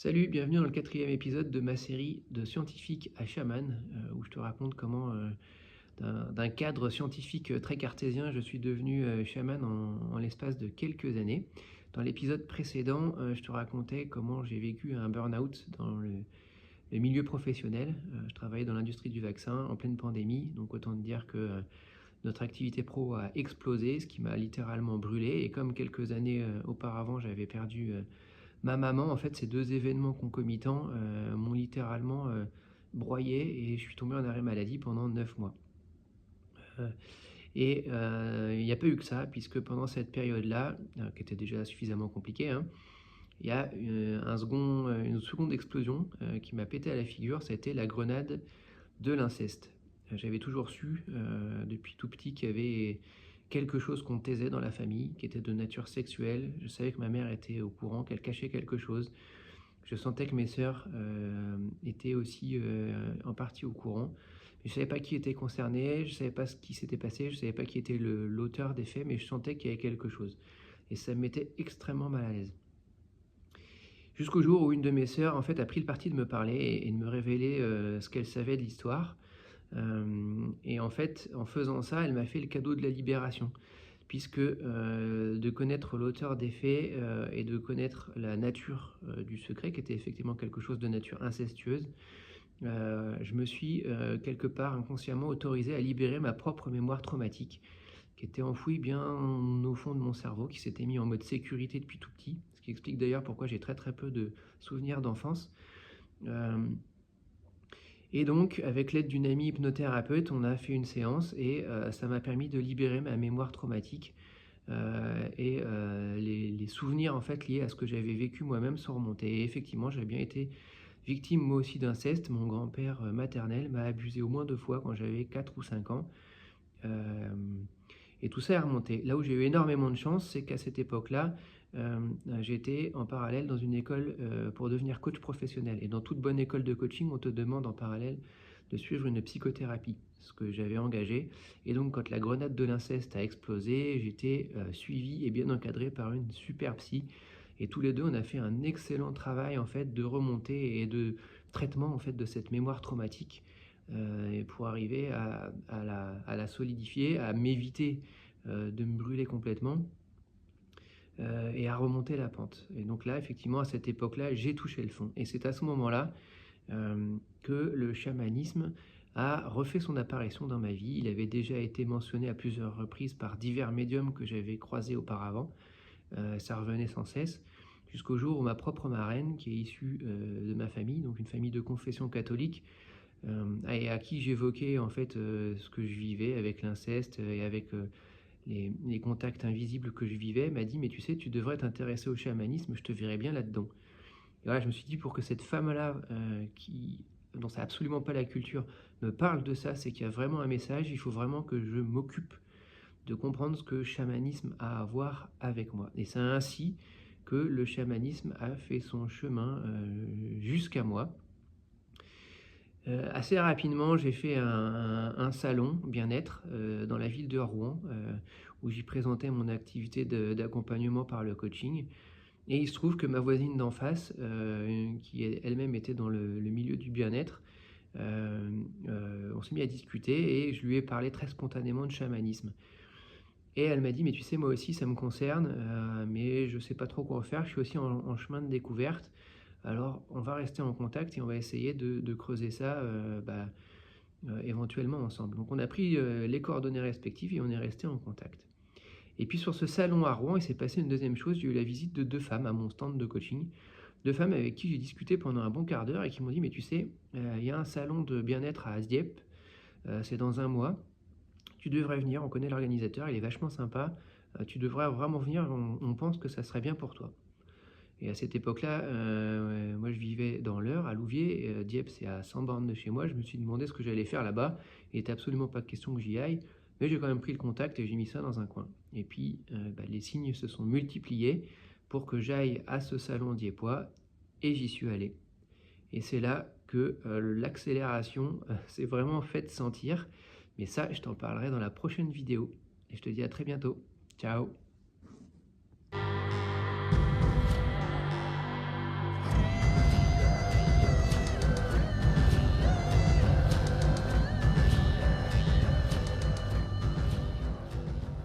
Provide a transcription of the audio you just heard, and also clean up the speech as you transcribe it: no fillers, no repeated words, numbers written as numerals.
Salut, bienvenue dans le quatrième épisode de ma série de scientifique à chaman, où je te raconte comment, d'un cadre scientifique très cartésien, je suis devenu chaman en l'espace de quelques années. Dans l'épisode précédent, je te racontais comment j'ai vécu un burn-out dans le milieu professionnel. Je travaillais dans l'industrie du vaccin en pleine pandémie, donc autant te dire que notre activité pro a explosé, ce qui m'a littéralement brûlé. Et comme quelques années auparavant, j'avais perdu ma maman, en fait, ces deux événements concomitants m'ont littéralement broyé et je suis tombé en arrêt maladie pendant 9 mois. Euh, il n'y a pas eu que ça, puisque pendant cette période-là, qui était déjà suffisamment compliquée, hein, il y a une seconde explosion qui m'a pété à la figure, c'était la grenade de l'inceste. J'avais toujours su, depuis tout petit, qu'il y avait quelque chose qu'on taisait dans la famille, qui était de nature sexuelle. Je savais que ma mère était au courant, qu'elle cachait quelque chose. Je sentais que mes sœurs étaient aussi en partie au courant. Mais je ne savais pas qui était concerné, je ne savais pas ce qui s'était passé, je ne savais pas qui était l'auteur des faits, mais je sentais qu'il y avait quelque chose. Et ça me mettait extrêmement mal à l'aise. Jusqu'au jour où une de mes sœurs en fait, a pris le parti de me parler et de me révéler ce qu'elle savait de l'histoire. Et en fait, en faisant ça, elle m'a fait le cadeau de la libération, puisque de connaître l'auteur des faits et de connaître la nature du secret, qui était effectivement quelque chose de nature incestueuse, je me suis quelque part inconsciemment autorisé à libérer ma propre mémoire traumatique, qui était enfouie bien au fond de mon cerveau, qui s'était mis en mode sécurité depuis tout petit, ce qui explique d'ailleurs pourquoi j'ai très très peu de souvenirs d'enfance. Euh, et donc, avec l'aide d'une amie hypnothérapeute, on a fait une séance et ça m'a permis de libérer ma mémoire traumatique les souvenirs en fait liés à ce que j'avais vécu moi-même sont remontés. Et effectivement, j'avais bien été victime moi aussi d'inceste. Mon grand-père maternel m'a abusé au moins 2 fois quand j'avais 4 ou 5 ans. Euh, et tout ça est remonté. Là où j'ai eu énormément de chance, c'est qu'à cette époque-là, euh, j'étais en parallèle dans une école pour devenir coach professionnel. Et dans toute bonne école de coaching, on te demande en parallèle de suivre une psychothérapie, ce que j'avais engagé. Et donc, quand la grenade de l'inceste a explosé, j'étais suivi et bien encadré par une super psy. Et tous les deux, on a fait un excellent travail en fait de remontée et de traitement en fait de cette mémoire traumatique et pour arriver à la solidifier, à m'éviter de me brûler complètement et à remonter la pente. Et donc là, effectivement, à cette époque-là, j'ai touché le fond. Et c'est à ce moment-là que le chamanisme a refait son apparition dans ma vie. Il avait déjà été mentionné à plusieurs reprises par divers médiums que j'avais croisés auparavant. Ça revenait sans cesse, jusqu'au jour où ma propre marraine, qui est issue de ma famille, donc une famille de confession catholique, et à qui j'évoquais en fait ce que je vivais avec l'inceste et avec les contacts invisibles que je vivais, m'a dit mais tu sais, tu devrais t'intéresser au chamanisme, je te verrais bien là-dedans. Et voilà, je me suis dit pour que cette femme-là, dont c'est absolument pas la culture, me parle de ça, c'est qu'il y a vraiment un message, il faut vraiment que je m'occupe de comprendre ce que le chamanisme a à voir avec moi. Et c'est ainsi que le chamanisme a fait son chemin jusqu'à moi. Assez rapidement, j'ai fait un salon bien-être dans la ville de Rouen, où j'y présentais mon activité d'accompagnement par le coaching. Et il se trouve que ma voisine d'en face, qui elle-même était dans le milieu du bien-être, on s'est mis à discuter et je lui ai parlé très spontanément de chamanisme. Et elle m'a dit, mais tu sais, moi aussi, ça me concerne, mais je ne sais pas trop quoi faire, je suis aussi en chemin de découverte. Alors, on va rester en contact et on va essayer de creuser ça éventuellement ensemble. Donc, on a pris les coordonnées respectives et on est resté en contact. Et puis, sur ce salon à Rouen, il s'est passé une deuxième chose. J'ai eu la visite de 2 femmes à mon stand de coaching. 2 femmes avec qui j'ai discuté pendant un bon quart d'heure et qui m'ont dit, mais tu sais, il y a un salon de bien-être à Asdieppe, c'est dans un mois. Tu devrais venir, on connaît l'organisateur, il est vachement sympa. Tu devrais vraiment venir, on pense que ça serait bien pour toi. Et à cette époque-là, moi je vivais dans l'Eure, à Louviers, Dieppe c'est à 100 bornes de chez moi, je me suis demandé ce que j'allais faire là-bas, il n'était absolument pas de question que j'y aille, mais j'ai quand même pris le contact et j'ai mis ça dans un coin. Et puis les signes se sont multipliés pour que j'aille à ce salon diepois, et j'y suis allé. Et c'est là que l'accélération s'est vraiment faite sentir, mais ça je t'en parlerai dans la prochaine vidéo. Et je te dis à très bientôt. Ciao.